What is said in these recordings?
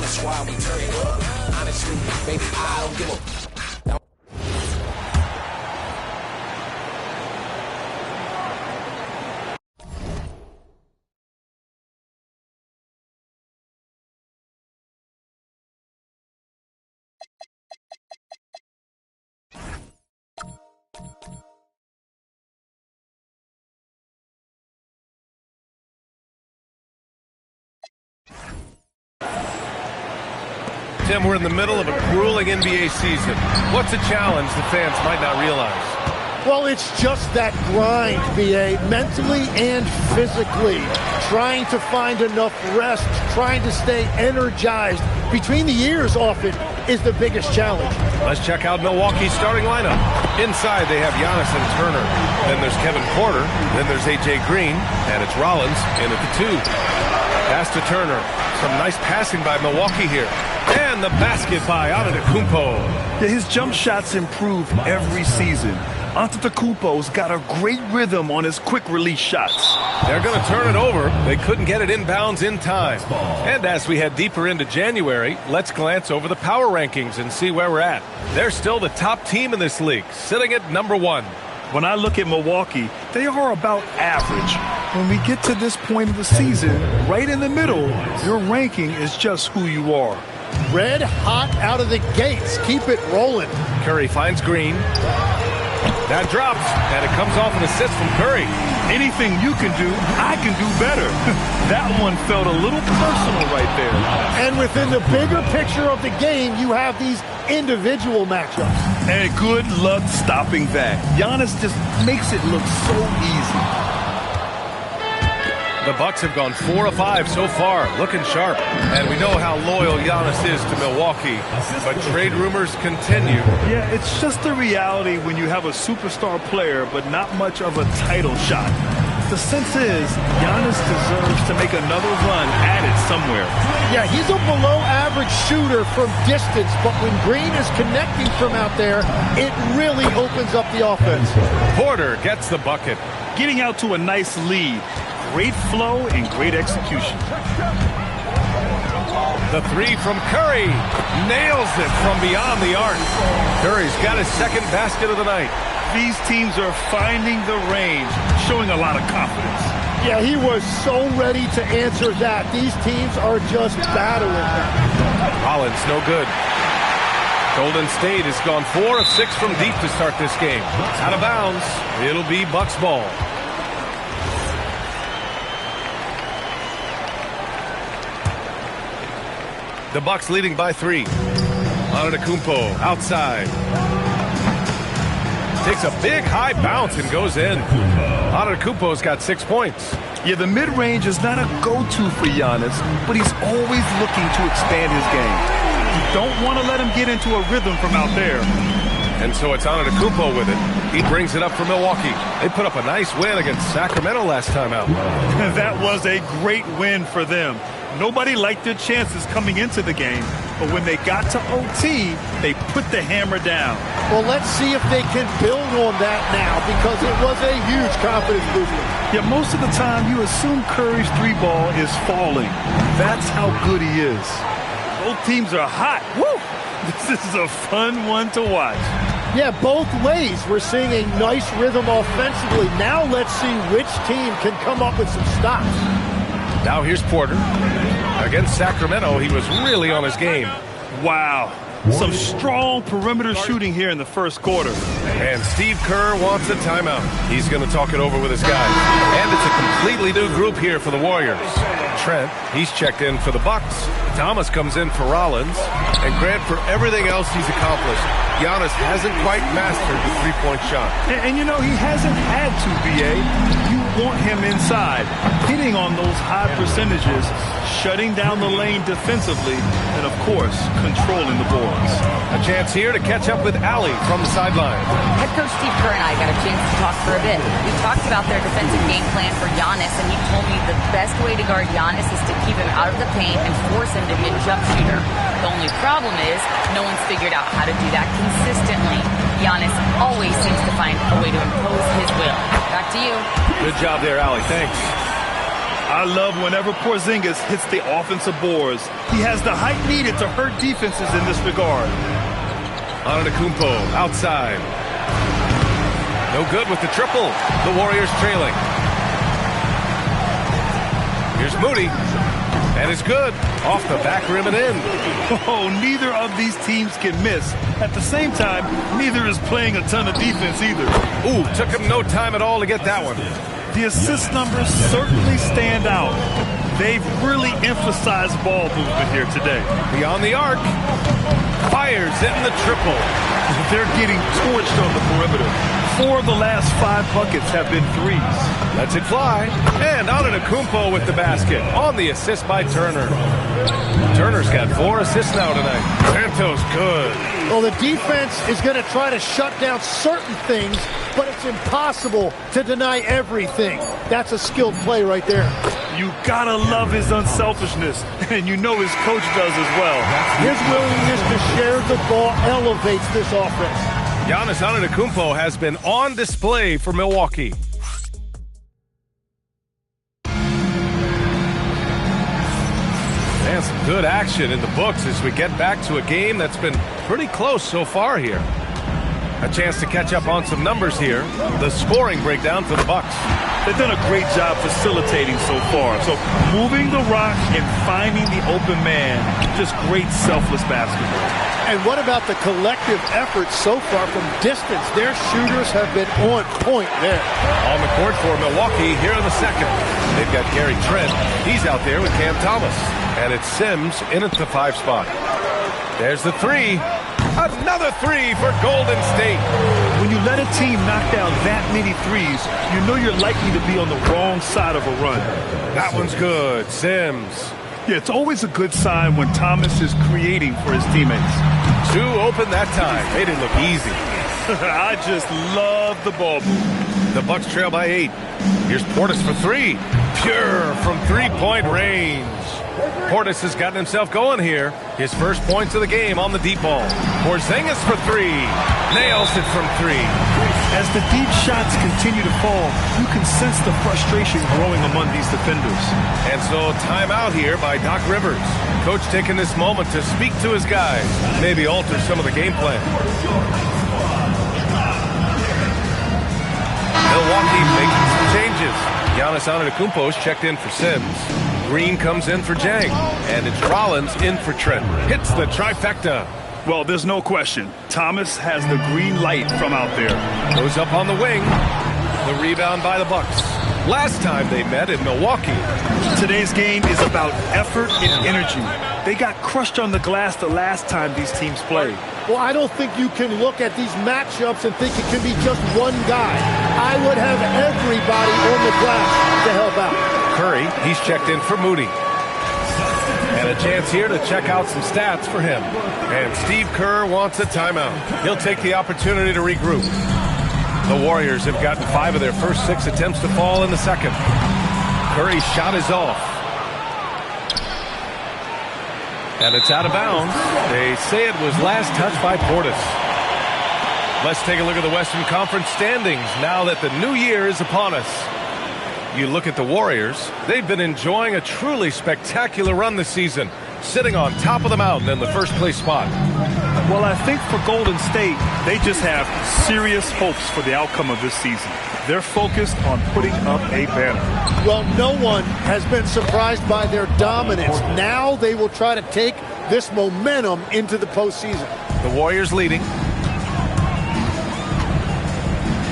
That's why we turn it up. Honestly, baby, I don't give a. Tim, we're in the middle of a grueling NBA season. What's a challenge the fans might not realize? Well, it's just that grind, BA, mentally and physically. Trying to find enough rest, trying to stay energized between the years often is the biggest challenge. Let's check out Milwaukee's starting lineup. Inside, they have Giannis and Turner. Then there's Kevin Porter. Then there's A.J. Green. And it's Rollins in at the 2. Pass to Turner. Some nice passing by Milwaukee here. And the basket by Antetokounmpo. Yeah, his jump shots improve every season. Antetokounmpo's got a great rhythm on his quick release shots. They're going to turn it over. They couldn't get it inbounds in time. And as we head deeper into January, let's glance over the power rankings and see where we're at. They're still the top team in this league, sitting at number 1. When I look at Milwaukee, they are about average. When we get to this point of the season, right in the middle, your ranking is just who you are. Red hot out of the gates. Keep it rolling. Curry finds Green. That drops, and it comes off an assist from Curry. Anything you can do, I can do better. That one felt a little personal right there. And within the bigger picture of the game, you have these individual matchups. And good luck stopping that. Giannis just makes it look so easy. The Bucks have gone 4 of 5 so far, looking sharp. And we know how loyal Giannis is to Milwaukee, but trade rumors continue. Yeah, it's just the reality when you have a superstar player, but not much of a title shot. The sense is Giannis deserves to make another run at it somewhere. Yeah, he's a below-average shooter from distance, but when Green is connecting from out there, it really opens up the offense. Porter gets the bucket. Getting out to a nice lead. Great flow and great execution. The 3 from Curry. Nails it from beyond the arc. Curry's got his second basket of the night. These teams are finding the range, showing a lot of confidence. Yeah, he was so ready to answer that. These teams are just battling him. Rollins, no good. Golden State has gone 4 of 6 from deep to start this game. Out of bounds. It'll be Bucks ball. The Bucks leading by 3. Antetokounmpo outside. Takes a big high bounce and goes in. Antetokounmpo's got 6 points. Yeah, the mid-range is not a go-to for Giannis, but he's always looking to expand his game. You don't want to let him get into a rhythm from out there. And so it's Antetokounmpo with it. He brings it up for Milwaukee. They put up a nice win against Sacramento last time out. That was a great win for them. Nobody liked their chances coming into the game, but when they got to OT, they put the hammer down. Well, let's see if they can build on that now, because it was a huge confidence booster. Yeah, most of the time you assume Curry's 3-ball is falling. That's how good he is. Both teams are hot. Woo! This is a fun one to watch. Yeah, both ways. We're seeing a nice rhythm offensively. Now let's see which team can come up with some stops. Now here's Porter. Against Sacramento, he was really on his game. Wow. Some strong perimeter shooting here in the first quarter. And Steve Kerr wants a timeout. He's going to talk it over with his guys. And it's a completely new group here for the Warriors. Trent, he's checked in for the Bucks. Thomas comes in for Rollins. And Grant for everything else he's accomplished. Giannis hasn't quite mastered the three-point shot. And you know, he hasn't had to, BA. You want him inside, hitting on those high percentages, shutting down the lane defensively, and, of course, controlling the boards. A chance here to catch up with Allie from the sideline. Head coach Steve Kerr and I got a chance to talk for a bit. We talked about their defensive game plan for Giannis, and he told me the best way to guard Giannis is to keep him out of the paint and force him to hit jump shooter. The only problem is no one's figured out how to do that consistently. Giannis always seems to find a way to impose his will. Back to you. Good job there, Allie. Thanks. I love whenever Porzingis hits the offensive boards. He has the height needed to hurt defenses in this regard. Antetokounmpo outside. No good with the triple. The Warriors trailing. Here's Moody. And it's good. Off the back rim and in. Oh, neither of these teams can miss. At the same time, neither is playing a ton of defense either. Ooh, took him no time at all to get that one. The assist numbers certainly stand out. They've really emphasized ball movement here today. Beyond the arc. Fires in the triple. They're getting torched on the perimeter. 4 of the last 5 buckets have been threes. Lets it fly. And Antetokounmpo with the basket on the assist by Turner. Turner's got 4 assists now tonight. Santos good. Well, the defense is going to try to shut down certain things, but it's impossible to deny everything. That's a skilled play right there. You gotta love his unselfishness, and you know his coach does as well. His willingness to share the ball elevates this offense. Giannis Antetokounmpo has been on display for Milwaukee. And some good action in the books as we get back to a game that's been pretty close so far here. A chance to catch up on some numbers here. The scoring breakdown for the Bucks. They've done a great job facilitating so far. So moving the rock and finding the open man, just great selfless basketball. And what about the collective effort so far from distance? Their shooters have been on point there. On the court for Milwaukee here in the second. They've got Gary Trent. He's out there with Cam Thomas. And it's Sims in at the 5 spot. There's the 3. Another 3 for Golden State. When you let a team knock down that many threes, you know you're likely to be on the wrong side of a run. That one's good. Sims. Yeah, it's always a good sign when Thomas is creating for his teammates. 2 open that time. Made it look easy. I just love the ball move. The Bucks trail by 8. Here's Portis for 3. Pure from 3-point range. Portis has gotten himself going here. His first points of the game on the deep ball. Porzingis for 3. Nails it from 3. As the deep shots continue to fall, you can sense the frustration growing among these defenders. And so timeout here by Doc Rivers. Coach taking this moment to speak to his guys. Maybe alter some of the game plan. Milwaukee making some changes. Giannis Antetokounmpo's checked in for Sims. Green comes in for Jang. And it's Rollins in for Trent. Hits the trifecta. Well, there's no question. Thomas has the green light from out there. Goes up on the wing. The rebound by the Bucks. Last time they met in Milwaukee. Today's game is about effort and energy. They got crushed on the glass the last time these teams played. Well, I don't think you can look at these matchups and think it can be just one guy. I would have everybody on the glass to help out. Curry, he's checked in for Moody. And a chance here to check out some stats for him. And Steve Kerr wants a timeout. He'll take the opportunity to regroup. The Warriors have gotten 5 of their first 6 attempts to fall in the second. Curry's shot is off. And it's out of bounds. They say it was last touched by Portis. Let's take a look at the Western Conference standings now that the new year is upon us. You look at the Warriors, they've been enjoying a truly spectacular run this season, sitting on top of the mountain in the first place spot. Well, I think for Golden State, they just have serious hopes for the outcome of this season. They're focused on putting up a banner. Well, no one has been surprised by their dominance. Now they will try to take this momentum into the postseason. The Warriors leading.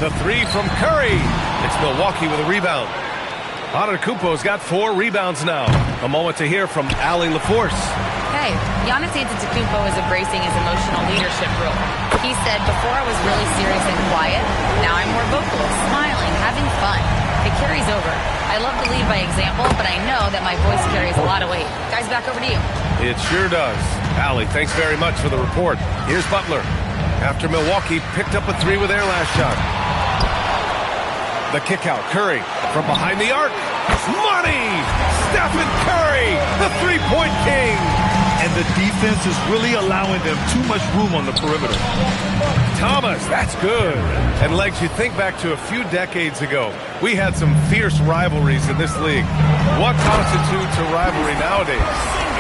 The 3 from Curry. It's Milwaukee with a rebound. Antetokounmpo's got 4 rebounds now. A moment to hear from Allie LaForce. Hey, Giannis Antetokounmpo is embracing his emotional leadership role. He said, before I was really serious and quiet, now I'm more vocal, smiling, having fun. It carries over. I love to lead by example, but I know that my voice carries a lot of weight. Guys, back over to you. It sure does. Allie, thanks very much for the report. Here's Butler. After Milwaukee picked up a 3 with their last shot. The kick out, Curry from behind the arc. Money! Stephen Curry, the 3-point king. And The defense is really allowing them too much room on the perimeter. Thomas, that's good. And Legs, you think back to a few decades ago, we had some fierce rivalries in this league. What constitutes a rivalry nowadays?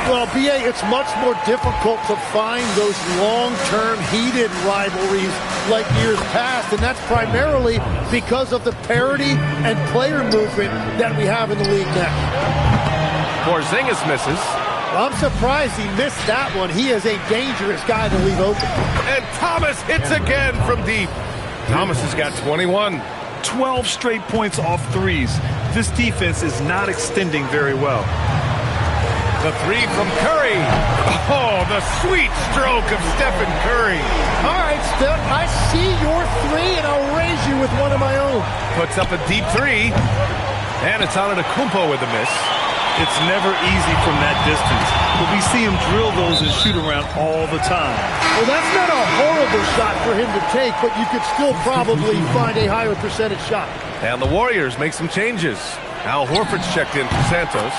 Well, B.A., it's much more difficult to find those long-term heated rivalries like years past, and that's primarily because of the parity and player movement that we have in the league now. Porzingis misses. I'm surprised he missed that one. He is a dangerous guy to leave open. And Thomas hits again from deep. Thomas has got 21. 12 straight points off threes. This defense is not extending very well. The three from Curry. Oh, the sweet stroke of Stephen Curry. All right, Steph, I see your three, and I'll raise you with one of my own. Puts up a deep three. And it's on Antetokounmpo with a miss. It's never easy from that distance, but we see him drill those and shoot around all the time. Well, that's not a horrible shot for him to take, but you could still probably find a higher percentage shot. And the Warriors make some changes. Al Horford's checked in for Santos.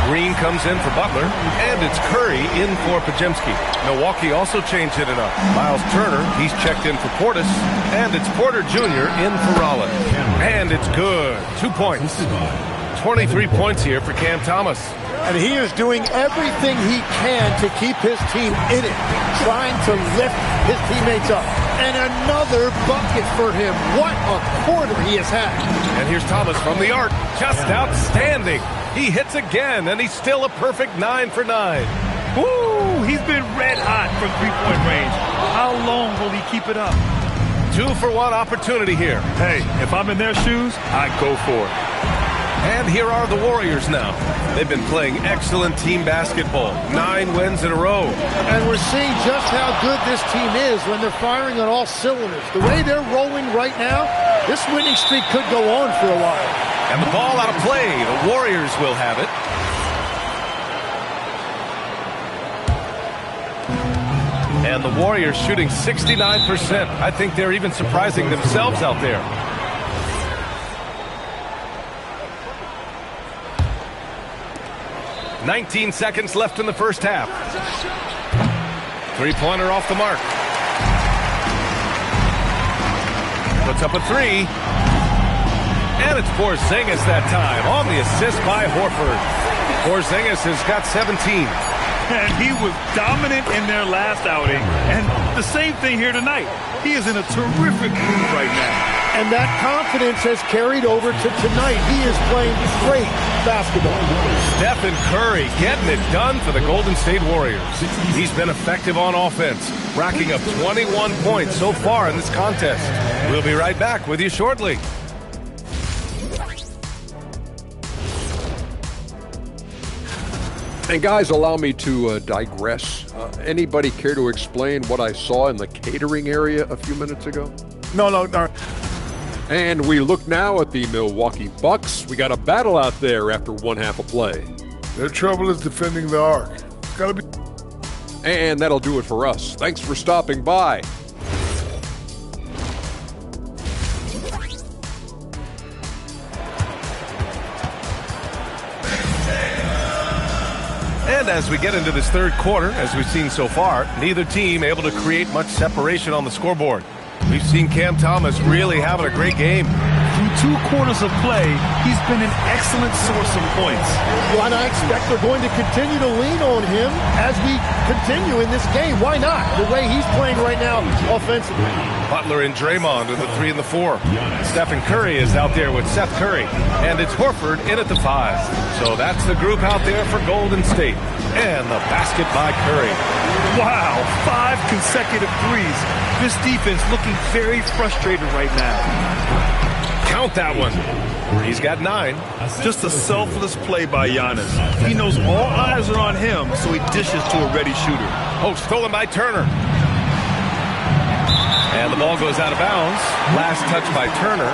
Green comes in for Butler, and it's Curry in for Podziemski. Milwaukee also changed it up. Miles Turner, he's checked in for Portis, and it's Porter Jr. in for Rollins. And it's good. 2 points. 23 points here for Cam Thomas. And he is doing everything he can to keep his team in it, trying to lift his teammates up. And another bucket for him. What a quarter he has had. And here's Thomas from the arc. Just outstanding. He hits again, and he's still a perfect 9 for 9. Woo! He's been red hot from three-point range. How long will he keep it up? 2 for 1 opportunity here. Hey, if I'm in their shoes, I'd go for it. And here are the Warriors now. They've been playing excellent team basketball. 9 wins in a row. And we're seeing just how good this team is when they're firing on all cylinders. The way they're rolling right now, this winning streak could go on for a while. And the ball out of play. The Warriors will have it. And the Warriors shooting 69%. I think they're even surprising themselves out there. "19 seconds left in the first half. Three-pointer off the mark. Puts up a three. And it's Porzingis that time on the assist by Horford. Porzingis has got 17. And he was dominant in their last outing. And the same thing here tonight. He is in a terrific mood right now. And that confidence has carried over to tonight. He is playing great basketball. Stephen Curry getting it done for the Golden State Warriors. He's been effective on offense, racking up 21 points so far in this contest. We'll be right back with you shortly. And guys, allow me to digress. Anybody care to explain what I saw in the catering area a few minutes ago? No. And we look now at the Milwaukee Bucks. We got a battle out there after one half of play. Their trouble is defending the arc. Gotta be. And that'll do it for us. Thanks for stopping by. And as we get into this third quarter, as we've seen so far, neither team able to create much separation on the scoreboard. We've seen Cam Thomas really having a great game. Through 2 quarters of play, he's been an excellent source of points. Well, and I expect they're going to continue to lean on him as we continue in this game. Why not? The way he's playing right now offensively. Butler and Draymond in the 3 and the 4. Stephen Curry is out there with Seth Curry. And it's Horford in at the 5. So that's the group out there for Golden State. And the basket by Curry. Wow, 5 consecutive threes. This defense looking very frustrated right now. Count that one. He's got 9. Just a selfless play by Giannis. He knows all eyes are on him, so he dishes to a ready shooter. Oh, stolen by Turner. And the ball goes out of bounds. Last touch by Turner.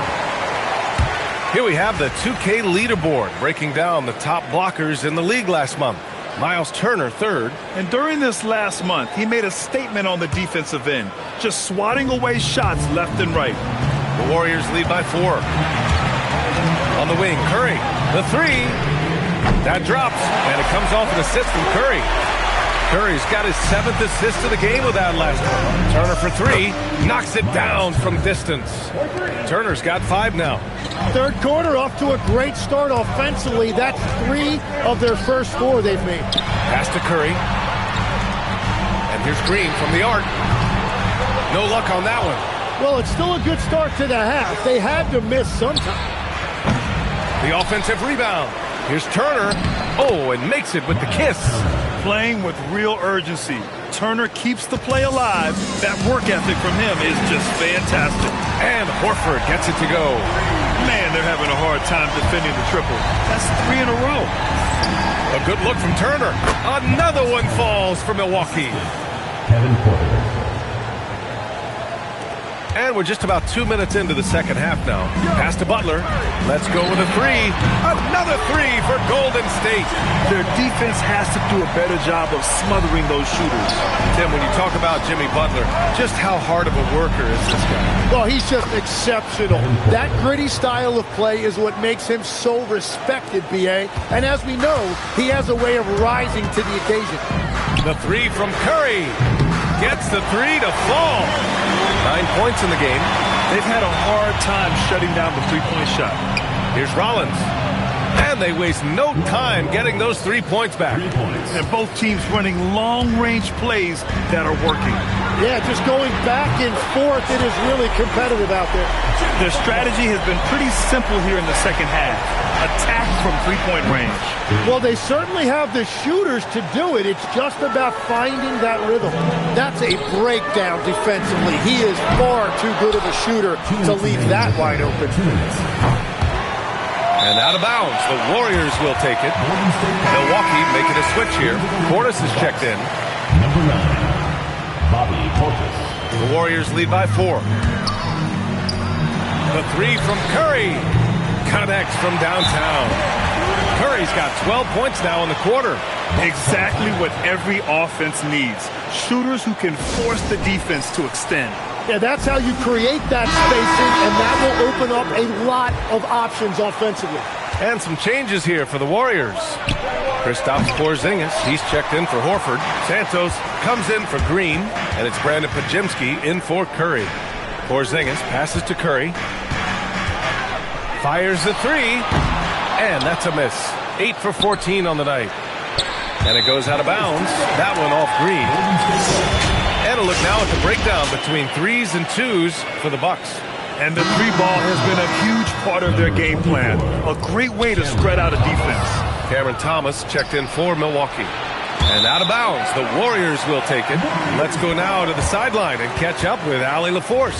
Here we have the 2K leaderboard breaking down the top blockers in the league last month. Miles Turner, 3rd. And during this last month, he made a statement on the defensive end, just swatting away shots left and right. The Warriors lead by 4. On the wing, Curry, the 3. That drops, and it comes off an assist from Curry. Curry's got his 7th assist of the game with that last one. Turner for 3. Knocks it down from distance. Turner's got 5 now. Third quarter off to a great start offensively. That's 3 of their first 4 they've made. Pass to Curry. And here's Green from the arc. No luck on that one. Well, it's still a good start to the half. They had to miss sometime. The offensive rebound. Here's Turner. Oh, and makes it with the kiss. Playing with real urgency. Turner keeps the play alive. That work ethic from him is just fantastic. And Horford gets it to go. Man, they're having a hard time defending the triple. That's 3 in a row. A good look from Turner. Another one falls for Milwaukee. And we're just about 2 minutes into the second half now. Pass to Butler. Let's go with a 3. Another 3 for Golden State. Their defense has to do a better job of smothering those shooters. Tim, when you talk about Jimmy Butler, just how hard of a worker is this guy? Well, he's just exceptional. That gritty style of play is what makes him so respected, B.A. And as we know, he has a way of rising to the occasion. The 3 from Curry. Gets the 3 to fall. 9 points in the game. They've had a hard time shutting down the three-point shot. Here's Rollins. And they waste no time getting those 3 points back. And both teams running long-range plays that are working. Yeah, just going back and forth, it is really competitive out there. Their strategy has been pretty simple here in the second half. Attack from three-point range. Well, they certainly have the shooters to do it. It's just about finding that rhythm. That's a breakdown defensively. He is far too good of a shooter to leave that wide open. And out of bounds, the Warriors will take it. Milwaukee making a switch here. Portis is checked in. Number 9, Bobby Portis. The Warriors lead by 4. The 3 from Curry. Connects from downtown. Curry's got 12 points now in the quarter. Exactly what every offense needs. Shooters who can force the defense to extend. Yeah, that's how you create that spacing, and that will open up a lot of options offensively. And some changes here for the Warriors. Kristaps Porzingis, he's checked in for Horford. Santos comes in for Green, and it's Brandon Podziemski in for Curry. Porzingis passes to Curry. Fires the 3, and that's a miss. 8 for 14 on the night. And it goes out of bounds. That one off Green. And a look now at the breakdown between 3s and 2s for the Bucks. And the 3-ball has been a huge part of their game plan. A great way to spread out a defense. Cameron Thomas checked in for Milwaukee. And out of bounds, the Warriors will take it. Let's go now to the sideline and catch up with Allie LaForce.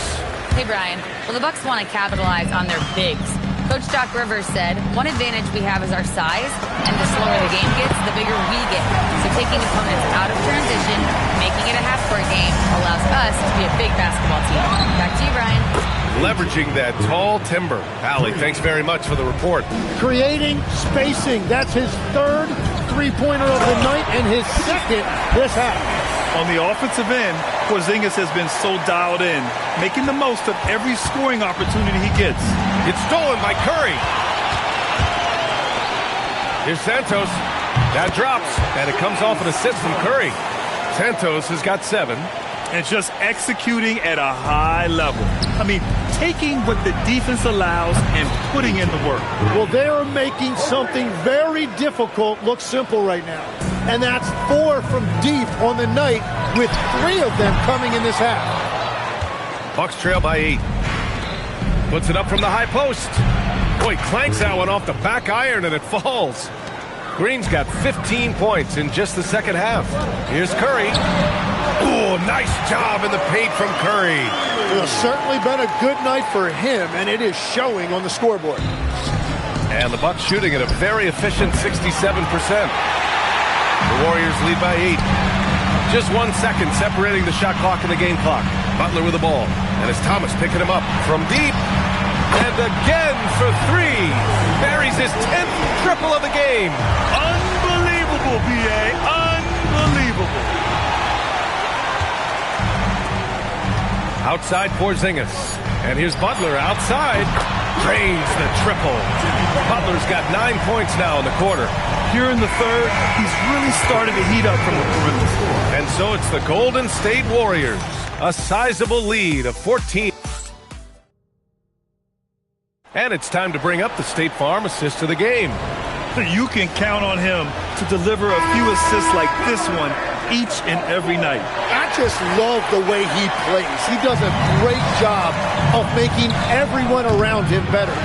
Hey, Brian. Well, the Bucks want to capitalize on their bigs. Coach Doc Rivers said, one advantage we have is our size, and the slower the game gets, the bigger we get. So taking opponents out of transition, making it a half-court game, allows us to be a big basketball team. Back to you, Brian. Leveraging that tall timber. Allie, thanks very much for the report. Creating spacing. That's his 3rd three-pointer of the night and his 2nd this half. On the offensive end, Porzingis has been so dialed in, making the most of every scoring opportunity he gets. It's stolen by Curry. Here's Santos. That drops, and it comes off an assist from Curry. Santos has got 7. And just executing at a high level. I mean, taking what the defense allows and putting in the work. Well, they are making something very difficult look simple right now. And that's 4 from deep on the night, with 3 of them coming in this half. Bucks trail by 8. Puts it up from the high post. Boy, clanks that one off the back iron, and it falls. Green's got 15 points in just the second half. Here's Curry. Ooh, nice job in the paint from Curry. It's certainly been a good night for him, and it is showing on the scoreboard. And the Bucks shooting at a very efficient 67%. The Warriors lead by 8. Just 1 second separating the shot clock and the game clock. Butler with the ball. And it's Thomas picking him up from deep. And again for 3. Buries his 10th triple of the game. Unbelievable, B.A. Unbelievable. Outside Porzingis. And here's Butler outside. Drains the triple. Butler's got 9 points now in the quarter. Here in the third, he's really started to heat up from the perimeter. So it's the Golden State Warriors, a sizable lead of 14. And it's time to bring up the State Farm assist of the game. You can count on him to deliver a few assists like this one each and every night. I just love the way he plays. He does a great job of making everyone around him better.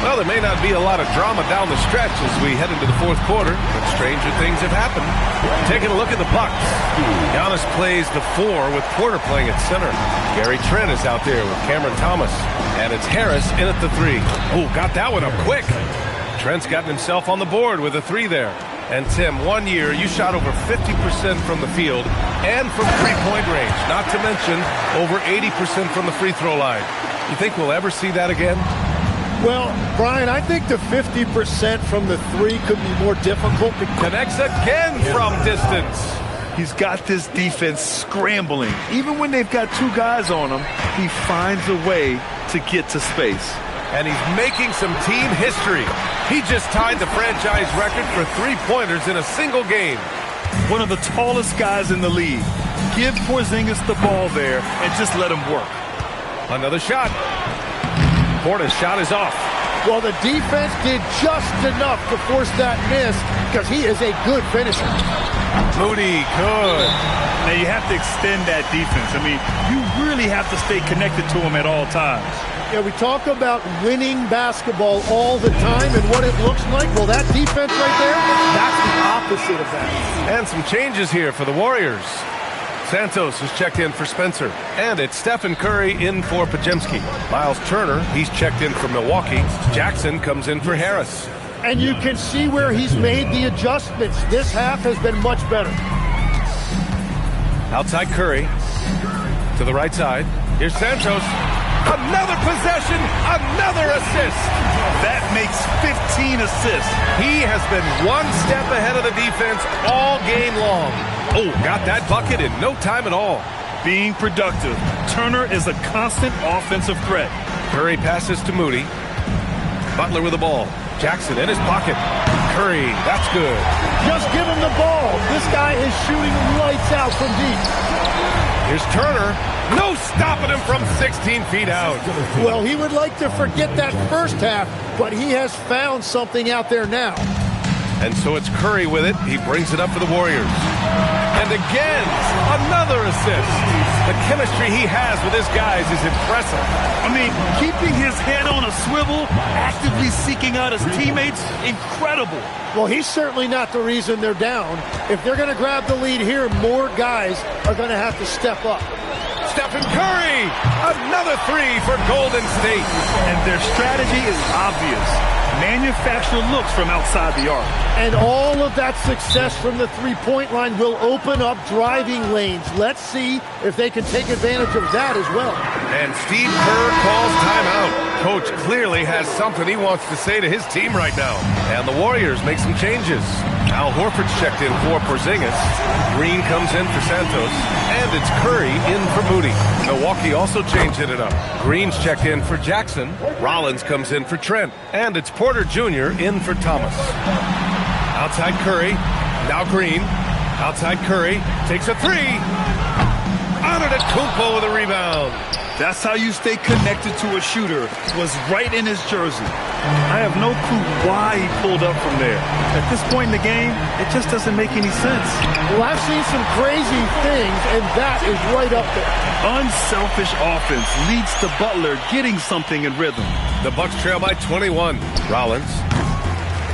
Well, there may not be a lot of drama down the stretch as we head into the fourth quarter, but stranger things have happened. Taking a look at the Bucks. Giannis plays the 4 with Porter playing at center. Gary Trent is out there with Cameron Thomas. And it's Harris in at the 3. Oh, got that one up quick. Trent's gotten himself on the board with a 3 there. And Tim, 1 year, you shot over 50% from the field and from three-point range. Not to mention over 80% from the free throw line. You think we'll ever see that again? Well, Brian, I think the 50% from the 3 could be more difficult. Connects again from distance. He's got this defense scrambling. Even when they've got 2 guys on him, he finds a way to get to space. And he's making some team history. He just tied the franchise record for three-pointers in a single game. One of the tallest guys in the league. Give Porzingis the ball there and just let him work. Another shot. Porter's shot is off. Well, the defense did just enough to force that miss because he is a good finisher. Moody, good. Now, you have to extend that defense. I mean, you really have to stay connected to him at all times. Yeah, we talk about winning basketball all the time and what it looks like. Well, that defense right there, that's the opposite of that. And some changes here for the Warriors. Santos has checked in for Spencer. And it's Stephen Curry in for Pajemski. Miles Turner, he's checked in for Milwaukee. Jackson comes in for Harris. And you can see where he's made the adjustments. This half has been much better. Outside Curry. To the right side. Here's Santos. Another possession, another assist. That makes 15 assists. He has been one step ahead of the defense all game long. Oh, got that bucket in no time at all. Being productive. Turner is a constant offensive threat. Curry passes to Moody. Butler with the ball. Jackson in his pocket. Curry, that's good. Just give him the ball. This guy is shooting lights out from deep. Here's Turner. No stopping him from 16 feet out. Well, he would like to forget that first half, but he has found something out there now. And so it's Curry with it. He brings it up for the Warriors. And again, another assist. The chemistry he has with his guys is impressive. I mean, keeping his head on a swivel, actively seeking out his teammates, incredible. Well, he's certainly not the reason they're down. If they're going to grab the lead here, more guys are going to have to step up. Stephen Curry, another 3 for Golden State. And their strategy is obvious. Manufacture looks from outside the arc. And all of that success from the three-point line will open up driving lanes. Let's see if they can take advantage of that as well. And Steve Kerr calls timeout. Coach clearly has something he wants to say to his team right now. And the Warriors make some changes. Al Horford's checked in for Porzingis. Green comes in for Santos. And it's Curry in for Moody. Milwaukee also changing it up. Green's checked in for Jackson. Rollins comes in for Trent. And it's Porter Jr. in for Thomas. Outside Curry. Now Green. Outside Curry. Takes a 3. Antetokounmpo with a rebound. That's how you stay connected to a shooter. Was right in his jersey. I have no clue why he pulled up from there. At this point in the game, it just doesn't make any sense. Well, I've seen some crazy things, and that is right up there. Unselfish offense leads to Butler getting something in rhythm. The Bucks trail by 21. Rollins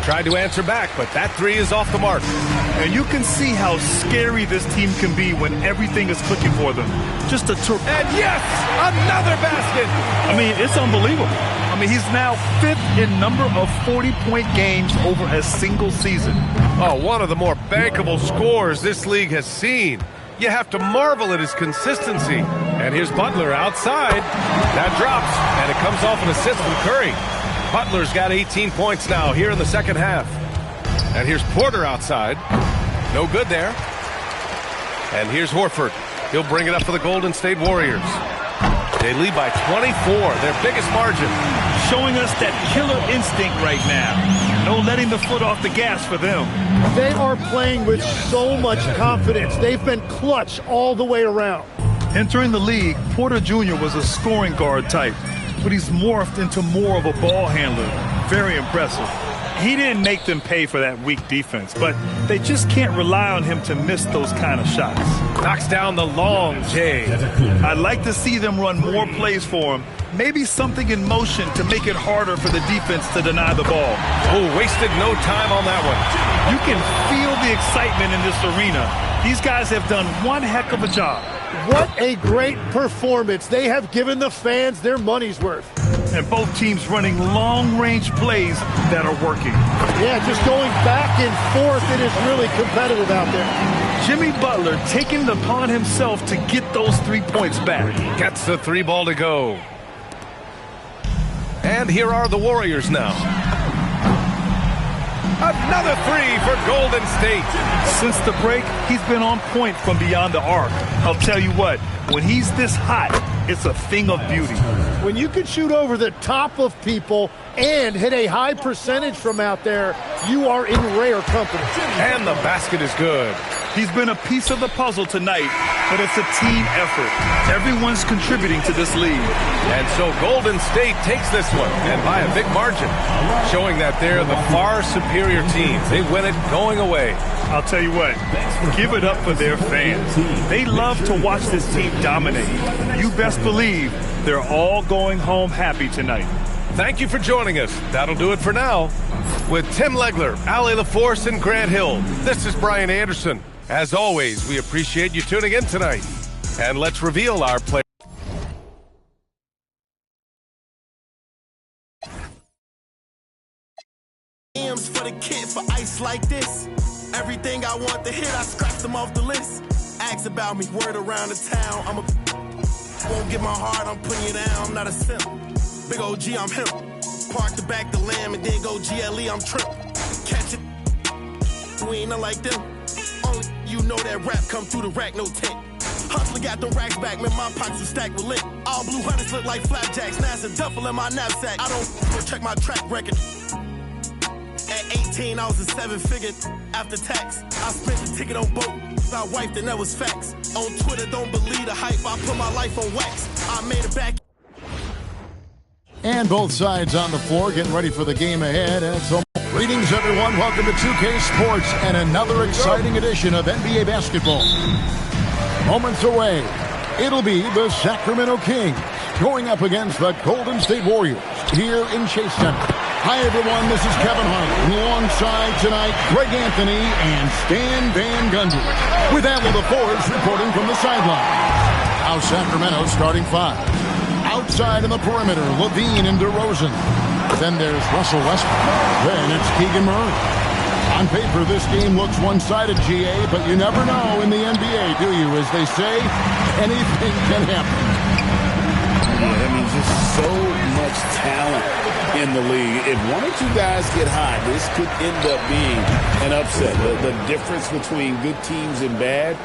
tried to answer back, but that 3 is off the mark. And you can see how scary this team can be when everything is clicking for them. Just a and yes, another basket. I mean, it's unbelievable. I mean, he's now 5th in number of 40-point games over a single season. Oh, one of the more bankable scores this league has seen. You have to marvel at his consistency. And here's Butler outside. That drops, and it comes off an assist from Curry. Butler's got 18 points now here in the second half. And here's Porter outside. No good there. And here's Horford. He'll bring it up for the Golden State Warriors. They lead by 24, their biggest margin. Showing us that killer instinct right now. No letting the foot off the gas for them. They are playing with so much confidence. They've been clutch all the way around. Entering the league, Porter Jr. was a scoring guard type, but he's morphed into more of a ball handler. Very impressive. He didn't make them pay for that weak defense, but they just can't rely on him to miss those kind of shots. Knocks down the long J. I'd like to see them run more plays for him. Maybe something in motion to make it harder for the defense to deny the ball. Oh, wasted no time on that one. You can feel the excitement in this arena. These guys have done one heck of a job. What a great performance. They have given the fans their money's worth. And both teams running long-range plays that are working. Yeah, just going back and forth. It is really competitive out there. Jimmy Butler taking it upon himself to get those 3 points back. Gets the 3 ball to go. And here are the Warriors now. Another 3 for Golden State. Since the break, he's been on point from beyond the arc. I'll tell you what, when he's this hot, it's a thing of beauty. When you can shoot over the top of people and hit a high percentage from out there, you are in rare company. And the basket is good. He's been a piece of the puzzle tonight, but it's a team effort. Everyone's contributing to this lead. And so Golden State takes this one, and by a big margin, showing that they're the far superior team. They win it going away. I'll tell you what, give it up for their fans. They love to watch this team dominate. You best believe they're all going home happy tonight. Thank you for joining us. That'll do it for now. With Tim Legler, Allie LaForce, and Grant Hill, this is Brian Anderson. As always, we appreciate you tuning in tonight. And let's reveal our play. M's for the kid for ice like this. Everything I want to hit, I scratch them off the list. Ask about me, word around the town. Won't get my heart, I'm putting you down. I'm not a simp. Big OG, I'm him. Park the back the lamb and then go GLE, I'm trip. Catch it. We ain't nothing like them. Only you know that rap come through the rack, no tent. Hustler got them racks back, man, my pockets are stacked with lit. All blue hunters look like flapjacks. Now it's a duffel in my knapsack. I don't go check my track record. At 18, I was a 7-figure after tax. I spent the ticket on boat. I wiped and that was facts. On Twitter, don't believe the hype. I put my life on wax. I made it back. And both sides on the floor getting ready for the game ahead. And so, greetings, everyone. Welcome to 2K Sports and another exciting edition of NBA basketball. Moments away, it'll be the Sacramento Kings going up against the Golden State Warriors here in Chase Center. Hi, everyone. This is Kevin Hunt. Alongside tonight, Greg Anthony and Stan Van Gundy. With Allie LaForce reporting from the sideline. Now Sacramento starting 5. Outside in the perimeter, Levine and DeRozan. Then there's Russell Westbrook. Then it's Keegan Murray. On paper, this game looks one-sided, GA, but you never know in the NBA, do you? As they say, anything can happen. Yeah, I mean, just so much talent in the league. If one or two guys get hot, this could end up being an upset. The difference between good teams and bad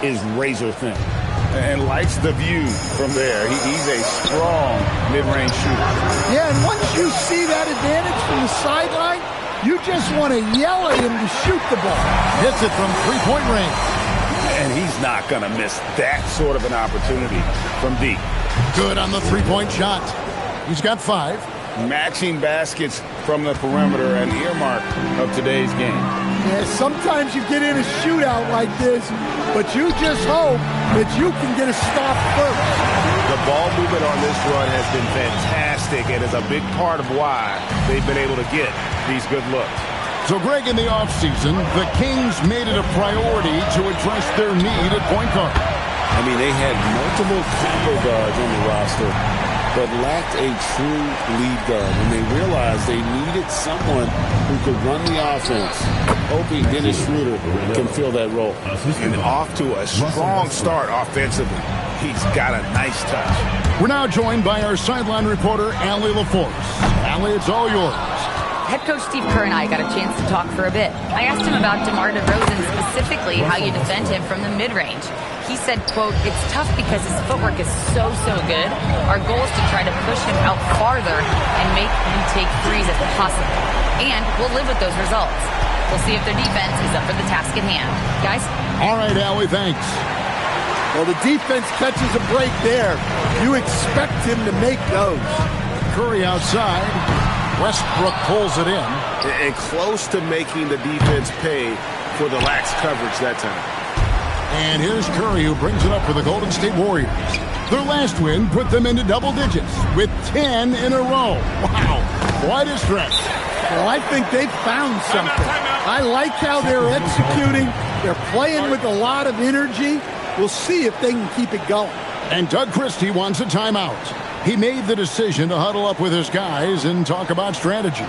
is razor thin. And likes the view from there. He's a strong mid-range shooter. Yeah, and once you see that advantage from the sideline, you just want to yell at him to shoot the ball. Hits it from three-point range. And he's not going to miss that sort of an opportunity from deep. Good on the three-point shot. He's got 5. Matching baskets from the perimeter, an earmark of today's game. Yeah, sometimes you get in a shootout like this, but you just hope that you can get a stop first. The ball movement on this run has been fantastic and is a big part of why they've been able to get these good looks. So, Greg, in the offseason, the Kings made it a priority to address their need at point guard. I mean, they had multiple combo guards on the roster, but lacked a true lead guard. And they realized they needed someone who could run the offense, hoping Dennis Schroeder can fill that role. And off to a strong start offensively. He's got a nice touch. We're now joined by our sideline reporter, Allie LaForce. Allie, it's all yours. Head coach Steve Kerr and I got a chance to talk for a bit. I asked him about DeMar DeRozan, specifically how you defend him from the mid-range. He said, quote, "It's tough because his footwork is so good. Our goal is to try to push him out farther and make him take threes if possible." and we'll live with those results. We'll see if their defense is up for the task at hand. Guys? All right, Allie, thanks. Well, the defense catches a break there. You expect him to make those. Curry outside. Westbrook pulls it in. And close to making the defense pay for the lax coverage that time. And here's Curry, who brings it up for the Golden State Warriors. Their last win put them into double digits with 10 in a row. Wow, quite a stretch. Well, I think they've found something. I like how they're executing. They're playing with a lot of energy. We'll see if they can keep it going. And Doug Christie wants a timeout. He made the decision to huddle up with his guys and talk about strategy.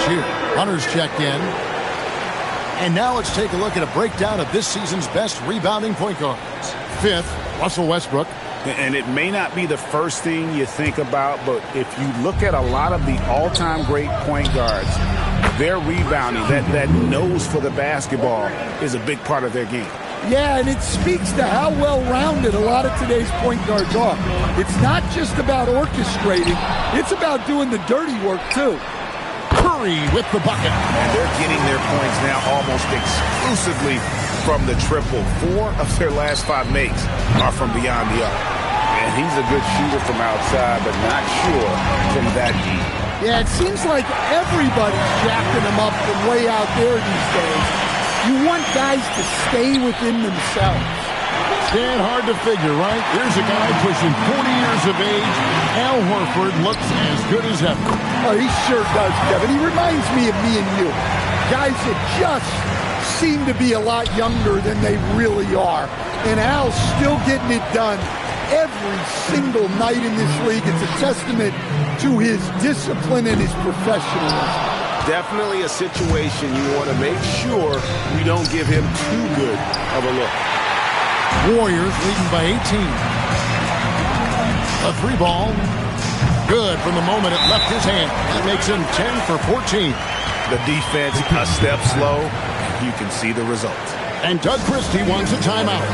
Here. Hunter's checked in. And now let's take a look at a breakdown of this season's best rebounding point guards. Fifth, Russell Westbrook. And it may not be the first thing you think about, but if you look at a lot of the all-time great point guards, their rebounding, that nose for the basketball is a big part of their game. Yeah, and it speaks to how well-rounded a lot of today's point guards are. It's not just about orchestrating. It's about doing the dirty work, too. Curry with the bucket. And they're getting their points now almost exclusively from the triple. 4 of their last 5 makes are from beyond the arc. And he's a good shooter from outside, but not sure from that deep. Yeah, it seems like everybody's jacking him up from way out there these days. You want guys to stay within themselves. Stand hard to figure, right? Here's a guy pushing 40 years of age. Al Horford looks as good as ever. Oh, he sure does, Kevin. He reminds me of me and you. Guys that just seem to be a lot younger than they really are. And Al's still getting it done every single night in this league. It's a testament to his discipline and his professionalism. Definitely a situation you want to make sure we don't give him too good of a look. Warriors leading by 18. A 3-ball. Good from the moment it left his hand. That makes him 10 for 14. The defense a step slow. You can see the result. And Doug Christie wants a timeout.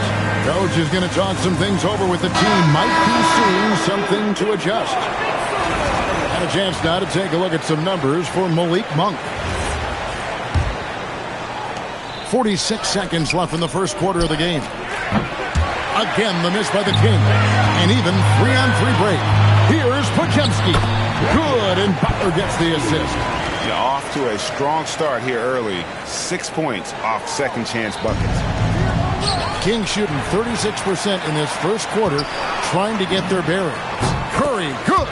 Coach is going to talk some things over with the team. Might be seeing something to adjust. And a chance now to take a look at some numbers for Malik Monk. 46 seconds left in the first quarter of the game. Again, the miss by the King. And even 3-on-3 break. Here's Podziemski. Good, and Butler gets the assist. Yeah, off to a strong start here early. 6 points off second chance buckets. King shooting 36% in this first quarter, trying to get their bearings. Curry, good.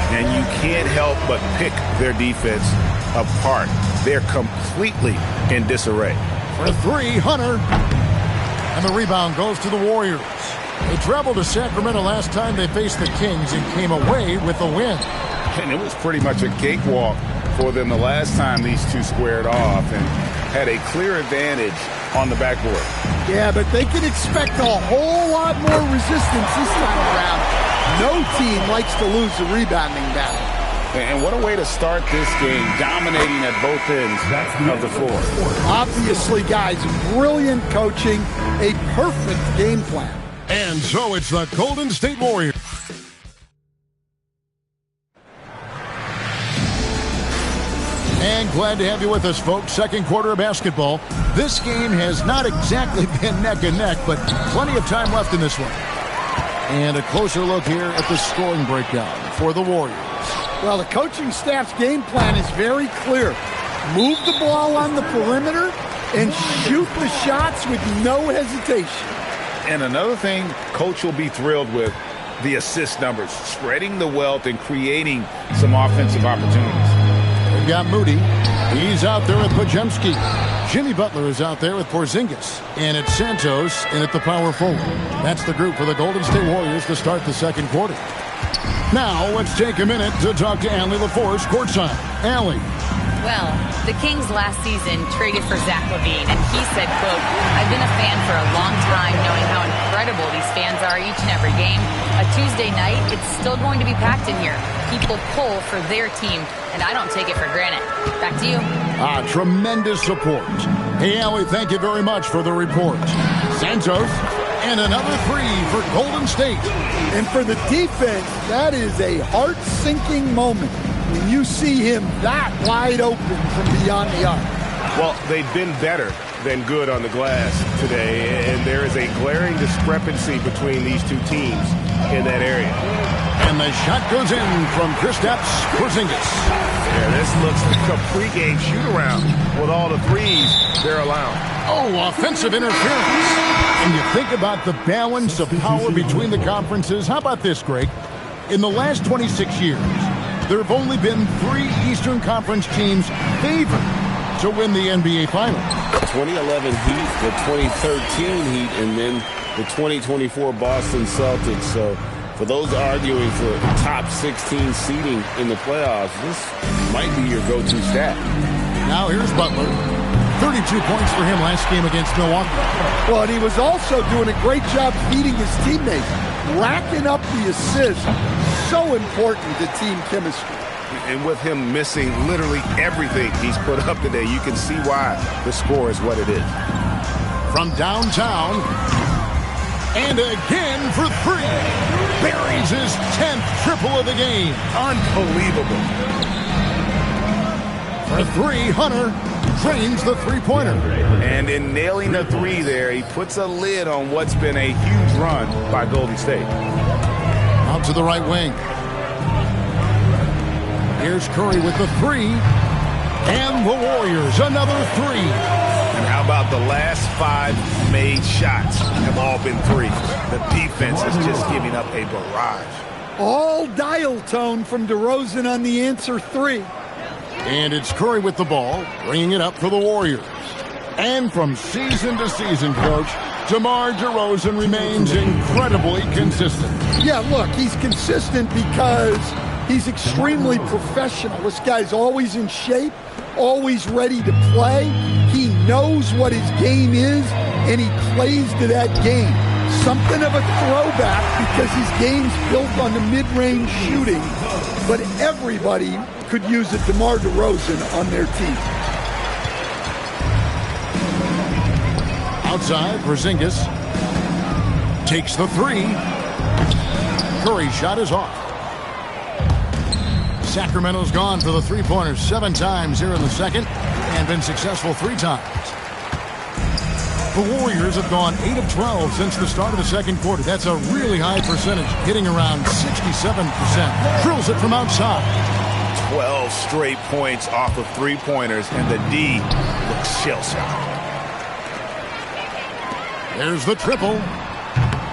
And you can't help but pick their defense apart. They're completely in disarray. For 3, Hunter. And the rebound goes to the Warriors. They traveled to Sacramento last time they faced the Kings and came away with a win. And it was pretty much a cakewalk for them the last time these two squared off and had a clear advantage on the backboard. Yeah, but they can expect a whole lot more resistance this time around. No team likes to lose the rebounding battle. And what a way to start this game, dominating at both ends of the floor. Obviously, guys, brilliant coaching, a perfect game plan. And so it's the Golden State Warriors. And glad to have you with us, folks. Second quarter of basketball. This game has not exactly been neck and neck, but plenty of time left in this one. And a closer look here at the scoring breakdown for the Warriors. Well, the coaching staff's game plan is very clear. Move the ball on the perimeter and shoot the shots with no hesitation. And another thing Coach will be thrilled with, the assist numbers, spreading the wealth and creating some offensive opportunities. We've got Moody. He's out there with Podziemski. Jimmy Butler is out there with Porzingis. And it's Santos in at the power forward. That's the group for the Golden State Warriors to start the second quarter. Now, let's take a minute to talk to Allie LaForce courtside. Allie. Well, the Kings last season traded for Zach LaVine, and he said, quote, "I've been a fan for a long time, knowing how incredible these fans are each and every game. A Tuesday night, it's still going to be packed in here. People pull for their team, and I don't take it for granted." Back to you. Tremendous support. Hey, Allie, thank you very much for the report. Santos, and another three for Golden State. And for the defense, that is a heart-sinking moment when you see him that wide open from beyond the arc. Well, they've been better than good on the glass today, and there is a glaring discrepancy between these two teams in that area. And the shot goes in from Kristaps Porzingis. Yeah, this looks like a pregame shoot-around with all the threes they're allowing. Oh, offensive interference. And you think about the balance of power between the conferences. How about this, Greg? In the last 26 years, there have only been 3 Eastern Conference teams favored to win the NBA Finals. The 2011 Heat, the 2013 Heat, and then the 2024 Boston Celtics. So for those arguing for top 16 seeding in the playoffs, this might be your go-to stat. Now here's Butler. 32 points for him last game against Milwaukee. Well, and he was also doing a great job feeding his teammates, racking up the assists. So important to team chemistry. And with him missing literally everything he's put up today, you can see why the score is what it is. From downtown, and again for 3. Buries his 10th triple of the game. Unbelievable. For 3, Hunter drains the three-pointer. And in nailing the 3 there, he puts a lid on what's been a huge run by Golden State. Out to the right wing. Here's Curry with the 3. And the Warriors, another 3. And how about the last 5 made shots have all been 3s. The defense is just giving up a barrage. All dial tone from DeRozan on the answer 3. And it's Curry with the ball, bringing it up for the Warriors. And from season to season, Coach, DeMar DeRozan remains incredibly consistent. Yeah, look, he's consistent because he's extremely professional. This guy's always in shape, always ready to play. He knows what his game is, and he plays to that game. Something of a throwback because his game's built on the mid-range shooting, but everybody could use a DeMar DeRozan on their team. Outside, Porzingis takes the 3. Curry's shot is off. Sacramento's gone for the three-pointers 7 times here in the second and been successful 3 times. The Warriors have gone 8 of 12 since the start of the second quarter. That's a really high percentage, hitting around 67%. Drills it from outside. 12 straight points off of three-pointers, and the D looks shell-shocked. There's the triple.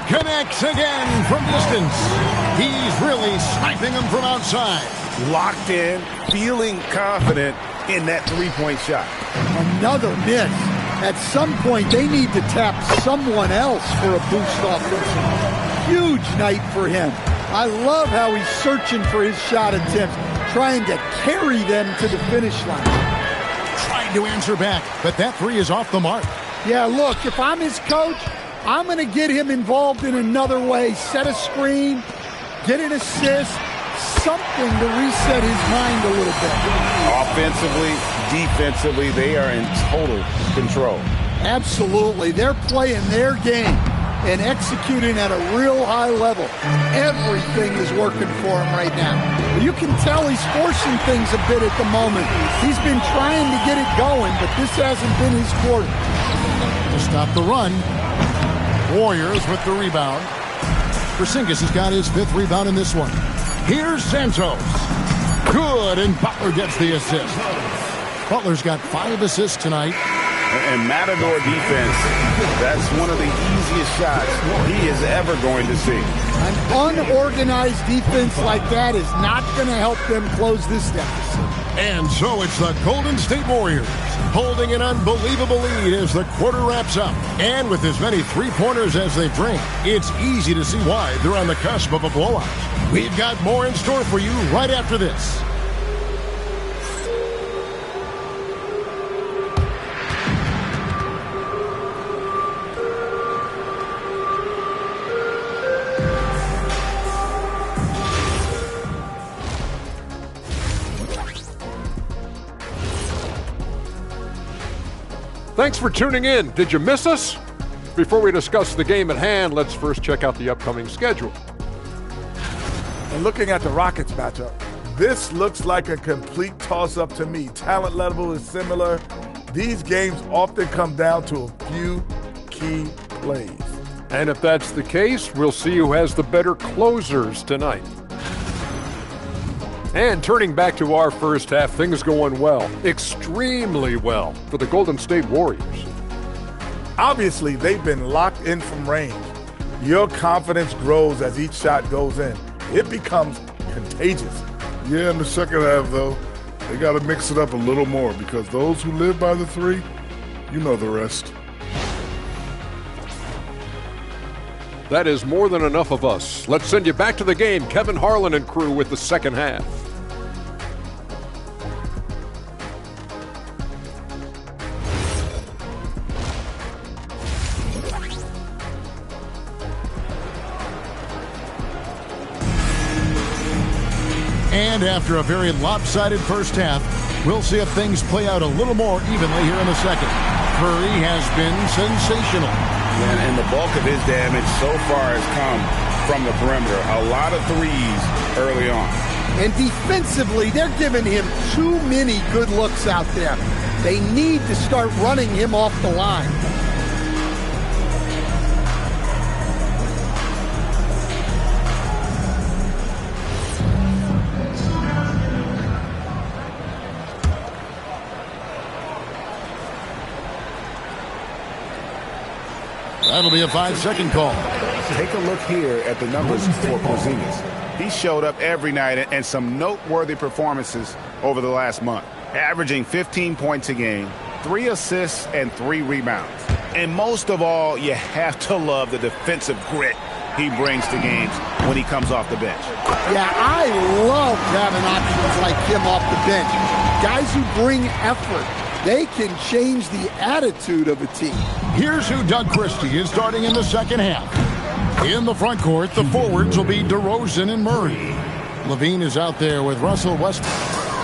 Connects again from distance. He's really sniping them from outside. Locked in, feeling confident in that three-point shot. Another miss. At some point, they need to tap someone else for a boost offensively. Huge night for him. I love how he's searching for his shot attempts, trying to carry them to the finish line. Trying to answer back, but that 3 is off the mark. Yeah, look, if I'm his coach, I'm going to get him involved in another way. Set a screen, get an assist, something to reset his mind a little bit. Offensively, defensively, they are in total control. Absolutely. They're playing their game and executing at a real high level. Everything is working for him right now. You can tell he's forcing things a bit at the moment. He's been trying to get it going, but this hasn't been his quarter. To stop the run. Warriors with the rebound. Porzingis has got his 5th rebound in this one. Here's Santos. Good, and Butler gets the assist. Butler's got 5 assists tonight. And Matador defense, that's one of the easiest shots he is ever going to see. An unorganized defense like that is not going to help them close this deficit. And so it's the Golden State Warriors holding an unbelievable lead as the quarter wraps up. And with as many three-pointers as they bring, it's easy to see why they're on the cusp of a blowout. We've got more in store for you right after this. Thanks for tuning in. Did you miss us? Before we discuss the game at hand, let's first check out the upcoming schedule. And looking at the Rockets matchup, this looks like a complete toss-up to me. Talent level is similar. These games often come down to a few key plays. And if that's the case, we'll see who has the better closers tonight. And turning back to our first half, things going well, extremely well for the Golden State Warriors. Obviously, they've been locked in from range. Your confidence grows as each shot goes in. It becomes contagious. Yeah, in the second half, though, they got to mix it up a little more because those who live by the three, you know the rest. That is more than enough of us. Let's send you back to the game. Kevin Harlan and crew with the second half. And after a very lopsided first half, we'll see if things play out a little more evenly here in the second. Curry has been sensational. And the bulk of his damage so far has come from the perimeter. A lot of threes early on. And defensively, they're giving him too many good looks out there. They need to start running him off the line. That'll be a 5-second call. Take a look here at the numbers for Porzingis. He showed up every night and some noteworthy performances over the last month, averaging 15 points a game, 3 assists, and 3 rebounds. And most of all, you have to love the defensive grit he brings to games when he comes off the bench. Yeah, I love having options like him off the bench. Guys who bring effort. They can change the attitude of a team. Here's who Doug Christie is starting in the second half. In the front court, the forwards will be DeRozan and Murray. Levine is out there with Russell Westbrook.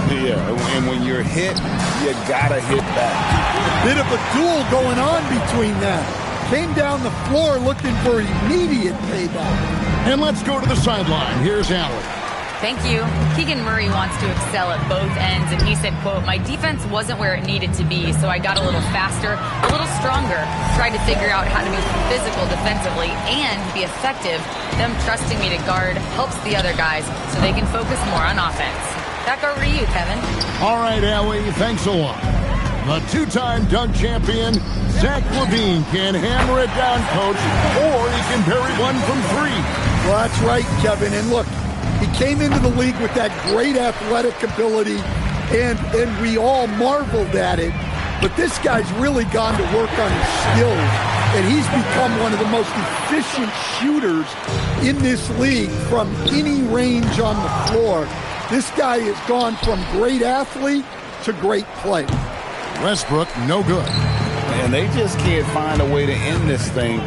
Yeah, and when you're hit, you gotta hit back. Bit of a duel going on between them. Came down the floor looking for immediate payback. And let's go to the sideline. Here's Allen. Thank you. Keegan Murray wants to excel at both ends, and he said, quote, "My defense wasn't where it needed to be, so I got a little faster, a little stronger, tried to figure out how to be physical defensively and be effective. Them trusting me to guard helps the other guys so they can focus more on offense." Back over to you, Kevin. All right, Allie, thanks a lot. The two-time dunk champion, Zach LaVine, can hammer it down, coach, or he can bury one from 3. Well, that's right, Kevin. And look, he came into the league with that great athletic ability, and we all marveled at it. But this guy's really gone to work on his skills, and he's become one of the most efficient shooters in this league from any range on the floor. This guy has gone from great athlete to great play. Westbrook, no good. And they just can't find a way to end this thing.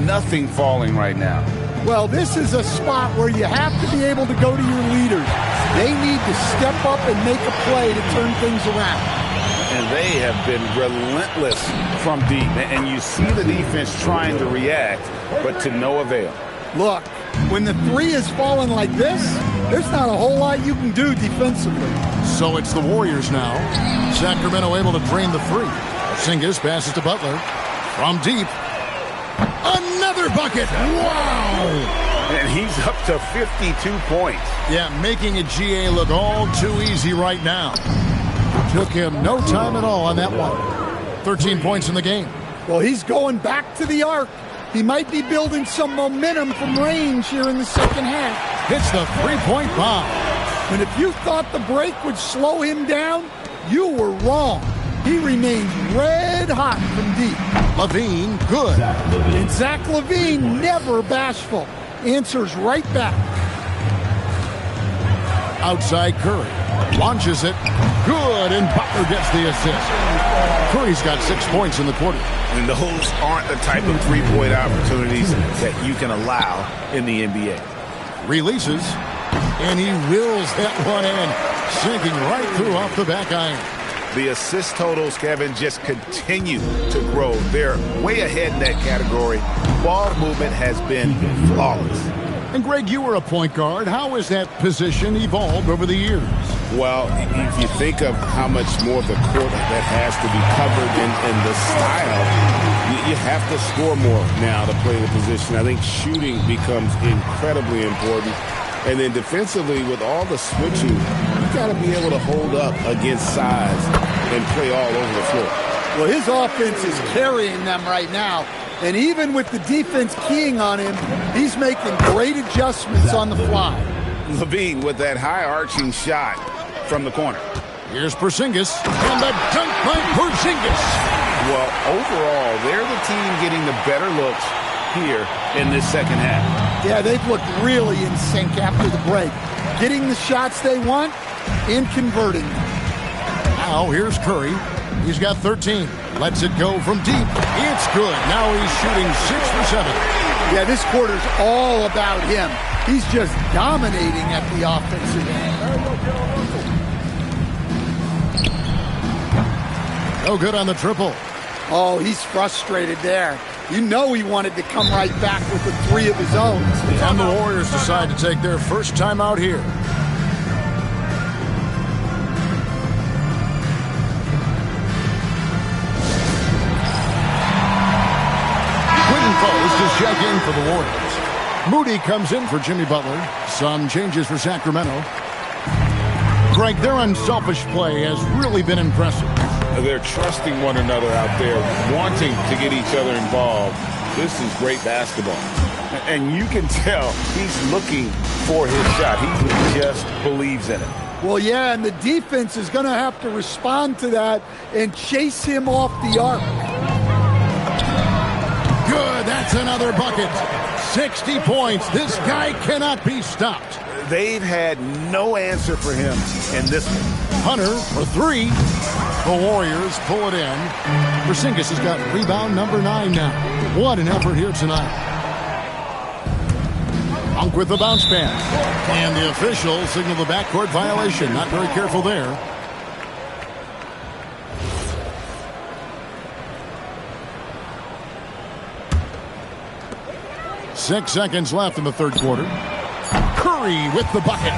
Nothing falling right now. Well, this is a spot where you have to be able to go to your leaders. They need to step up and make a play to turn things around. And they have been relentless from deep. And you see the defense trying to react, but to no avail. Look, when the 3 is falling like this, there's not a whole lot you can do defensively. So it's the Warriors now. Sacramento able to drain the 3. Porzingis passes to Butler. From deep. Another bucket. Wow. And he's up to 52 points. Yeah, making a GA look all too easy right now. Took him no time at all on that one. 13 points in the game. Well, he's going back to the arc. He might be building some momentum from range here in the second half. Hits the three-point bomb. And if you thought the break would slow him down, you were wrong. He remains red hot from deep. LaVine, good. And Zach LaVine, never bashful, answers right back. Outside Curry. Launches it. Good, and Butler gets the assist. Curry's got 6 points in the quarter. And those aren't the type of three-point opportunities that you can allow in the NBA. Releases, and he wills that one in, sinking right through off the back iron. The assist totals, Kevin, just continue to grow. They're way ahead in that category. Ball movement has been flawless. And Greg, you were a point guard. How has that position evolved over the years? Well, if you think of how much more of the court that has to be covered in the style, you have to score more now to play the position. I think shooting becomes incredibly important. And then defensively, with all the switching, you got to be able to hold up against size and play all over the floor. Well, his offense is carrying them right now. And even with the defense keying on him, he's making great adjustments on the fly. Levine with that high-arching shot from the corner. Here's Porzingis, and the dunk by Porzingis. Well, overall, they're the team getting the better looks here in this second half. Yeah, they've looked really in sync after the break. Getting the shots they want and converting them. Now here's Curry. He's got 13. Lets it go from deep. It's good. Now he's shooting 6 for 7. Yeah, this quarter's all about him. He's just dominating at the offensive end. No good on the triple. Oh, he's frustrated there. You know he wanted to come right back with the 3 of his own. And the Warriors decide to take their first time out here. To check in for the Warriors. Moody comes in for Jimmy Butler. Some changes for Sacramento. Greg, their unselfish play has really been impressive. They're trusting one another out there, wanting to get each other involved. This is great basketball. And you can tell he's looking for his shot. He just believes in it. Well, yeah, and the defense is going to have to respond to that and chase him off the arc. Good, that's another bucket. 60 points. This guy cannot be stopped. They've had no answer for him in this one. Hunter for 3. The Warriors pull it in. Porzingis has got rebound number 9 now. What an effort here tonight. Monk with the bounce pass. And the officials signal the backcourt violation. Not very careful there. Six seconds left in the third quarter. Curry with the bucket.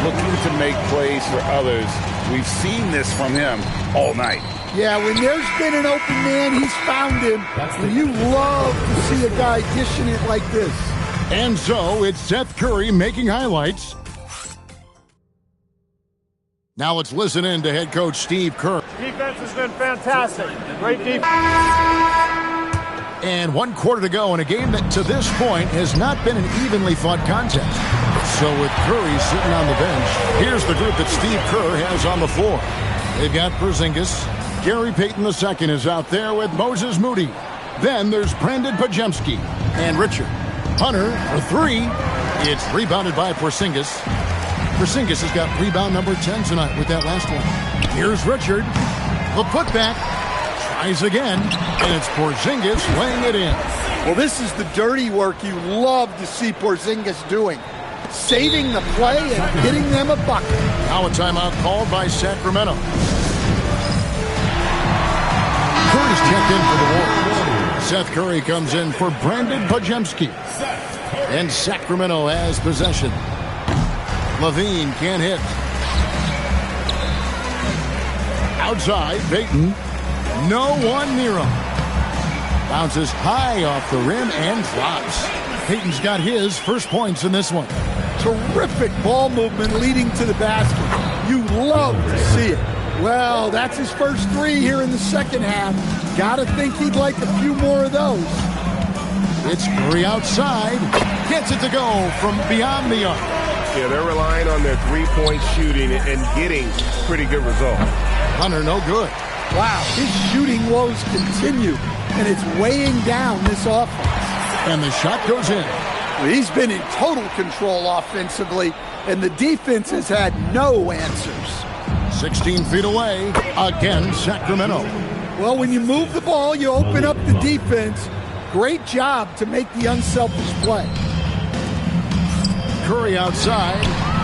Looking to make plays for others. We've seen this from him all night. Yeah, when there's been an open man, he's found him. And you love to see a guy dishing it like this. And so it's Seth Curry making highlights. Now let's listen in to head coach Steve Kerr. Defense has been fantastic. Great defense. And 1 quarter to go in a game that to this point has not been an evenly fought contest. So with Curry sitting on the bench, here's the group that Steve Kerr has on the floor. They've got Porzingis. Gary Payton II is out there with Moses Moody. Then there's Brandon Pajemski and Richard. Hunter for 3. It's rebounded by Porzingis. Porzingis has got rebound number 10 tonight with that last one. Here's Richard. The putback. Tries again, and it's Porzingis laying it in. Well, this is the dirty work you love to see Porzingis doing. Saving the play and getting them a bucket. Now a timeout called by Sacramento. Curry's checked in for the Warriors. Seth Curry comes in for Brandon Pajemski. And Sacramento has possession. Levine can't hit. Outside, Payton. No one near him. Bounces high off the rim and drops. Payton's got his first points in this one. Terrific ball movement leading to the basket. You love to see it. Well, that's his first 3 here in the second half. Gotta think he'd like a few more of those. It's Curry outside. Gets it to go from beyond the arc. Yeah, they're relying on their three-point shooting and getting pretty good results. Hunter, no good. Wow, his shooting woes continue, and it's weighing down this offense. And the shot goes in. Well, he's been in total control offensively, and the defense has had no answers. 16 feet away, again Sacramento. Well, when you move the ball, you open up the defense. Great job to make the unselfish play. Curry outside.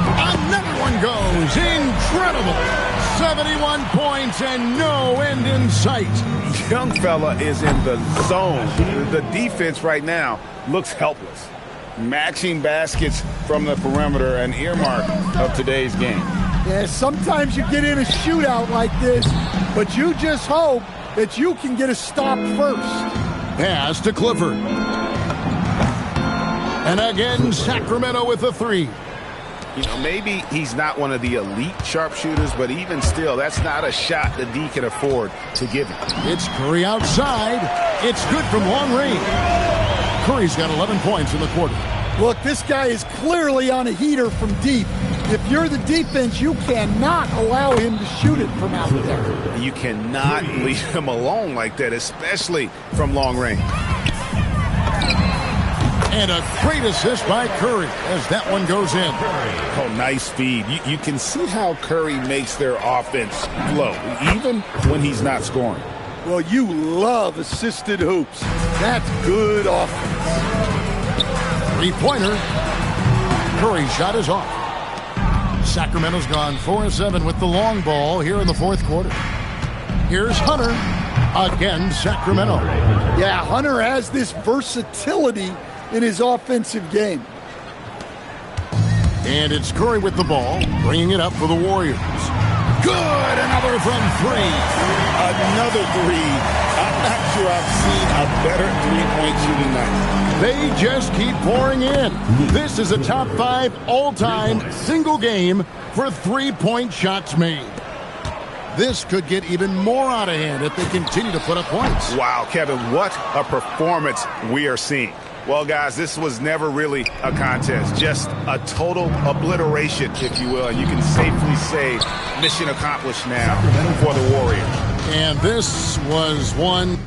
Another one goes. Incredible. 71 points and no end in sight. Young fella is in the zone. The defense right now looks helpless. Matching baskets from the perimeter, an earmark of today's game. Yeah, sometimes you get in a shootout like this, but you just hope that you can get a stop first. Pass to Clifford. And again, Sacramento with a three. You know, maybe he's not one of the elite sharpshooters, but even still, that's not a shot that D can afford to give him. It's Curry outside. It's good from long range. Curry's got 11 points in the quarter. Look, this guy is clearly on a heater from deep. If you're the defense, you cannot allow him to shoot it from out there. You cannot leave him alone like that, especially from long range. And a great assist by Curry as that one goes in. Oh, nice feed. You can see how Curry makes their offense flow, even when he's not scoring. Well, you love assisted hoops. That's good offense. Three-pointer. Curry's shot is off. Sacramento's gone 4-7 with the long ball here in the fourth quarter. Here's Hunter. Again, Sacramento. Yeah, Hunter has this versatility in his offensive game. And it's Curry with the ball, bringing it up for the Warriors. Good! Another from three. Another three. I'm not sure I've seen a better three-point shooting night. They just keep pouring in. This is a top 5 all-time single game for three-point shots made. This could get even more out of hand if they continue to put up points. Wow, Kevin, what a performance we are seeing. Well, guys, this was never really a contest, just a total obliteration, if you will. And you can safely say mission accomplished now for the Warriors. And this was one